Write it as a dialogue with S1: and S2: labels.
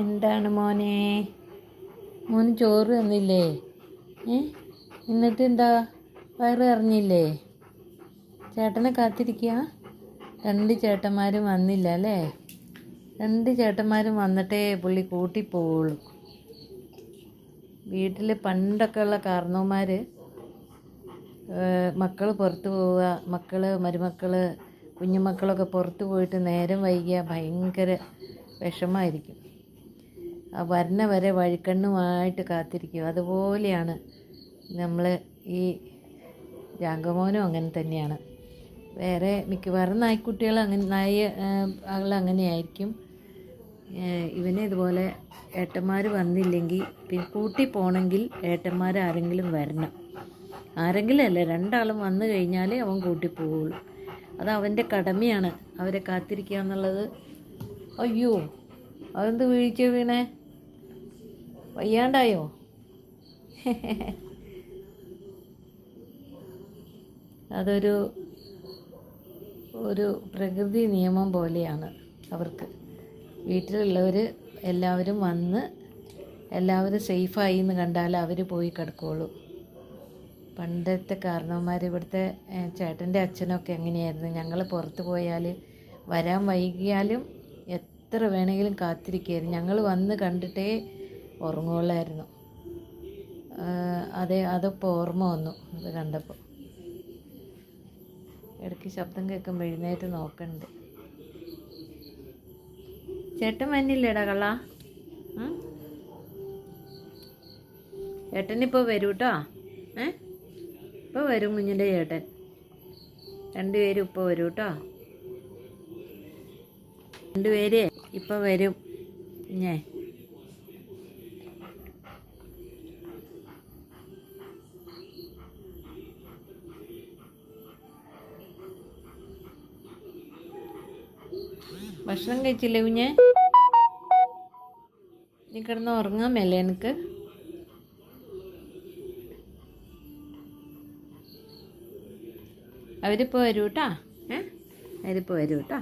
S1: എന്താണ് മോനെ, മോന് ചോറ് തന്നില്ലേ? എന്നിട്ട് എന്താ വയറ് അറിഞ്ഞില്ലേ? ചേട്ടനെ കാത്തിരിക്കുക. രണ്ട് ചേട്ടന്മാരും വന്നില്ല അല്ലേ? രണ്ട് ചേട്ടന്മാരും വന്നിട്ടേ പുള്ളി കൂട്ടിപ്പോവുള്ളൂ. വീട്ടിൽ പണ്ടൊക്കെ ഉള്ള കാരണവന്മാർ മക്കൾ പുറത്ത് പോവുക, മരുമക്കൾ കുഞ്ഞുമക്കളൊക്കെ പുറത്ത് പോയിട്ട് നേരം വൈകിയാൽ ഭയങ്കര വിഷമമായിരിക്കും. ആ വരണ വരെ വഴിക്കണ്ണുമായിട്ട് കാത്തിരിക്കും. അതുപോലെയാണ് നമ്മൾ ഈ ജാങ്കമോനും അങ്ങനെ തന്നെയാണ്. വേറെ മിക്കവാറും നായ്ക്കുട്ടികൾ അങ്ങനെയായിരിക്കും. ഇവനെ ഇതുപോലെ ഏട്ടന്മാർ വന്നില്ലെങ്കിൽ പിന്നെ കൂട്ടി പോകണമെങ്കിൽ ഏട്ടന്മാർ ആരെങ്കിലും വരണം. ആരെങ്കിലും അല്ല, രണ്ടാളും വന്നു കഴിഞ്ഞാൽ അവൻ കൂട്ടി പോവുള്ളൂ. അത് അവൻ്റെ കടമയാണ്, അവരെ കാത്തിരിക്കുക എന്നുള്ളത്. അയ്യോ, അതെന്ത് വീഴ്ച വീണേ? വയ്യാണ്ടായോ? അതൊരു പ്രകൃതി നിയമം പോലെയാണ് അവർക്ക്. വീട്ടിലുള്ളവർ എല്ലാവരും വന്ന് എല്ലാവരും സേഫായി എന്ന് കണ്ടാൽ അവർ പോയി കിടക്കുകയുള്ളൂ. പണ്ടത്തെ കാരണവന്മാർ, ഇവിടുത്തെ ചേട്ടൻ്റെ അച്ഛനൊക്കെ എങ്ങനെയായിരുന്നു? ഞങ്ങൾ പുറത്ത് പോയാൽ വരാൻ വൈകിയാലും എത്ര വേണമെങ്കിലും കാത്തിരിക്കുകയായിരുന്നു. ഞങ്ങൾ വന്ന് കണ്ടിട്ടേ ഉറങ്ങുള്ളായിരുന്നു. അതൊക്കെ ഓർമ്മ വന്നു അത് കണ്ടപ്പോൾ. ഇടയ്ക്ക് ശബ്ദം കേൾക്കുമ്പോൾ എഴുന്നേറ്റ് നോക്കണ്ട്. ചേട്ടൻ വന്നില്ലേടാ കള്ള? ചേട്ടനിപ്പോൾ വരൂ കേട്ടോ. ഇപ്പോൾ വരും കുഞ്ഞിൻ്റെ ചേട്ടൻ. രണ്ടുപേരും ഇപ്പോൾ വരൂ കേട്ടോ. രണ്ടുപേര് ഇപ്പോൾ വരും. ഭക്ഷണം കഴിച്ചില്ലേ കുഞ്ഞെ? നീ കിടന്ന് ഉറങ്ങാൻ മേലേ എനിക്ക്? അവരിപ്പോൾ വരൂ കേട്ടോ. അവരിപ്പോൾ വരൂ കേട്ടോ.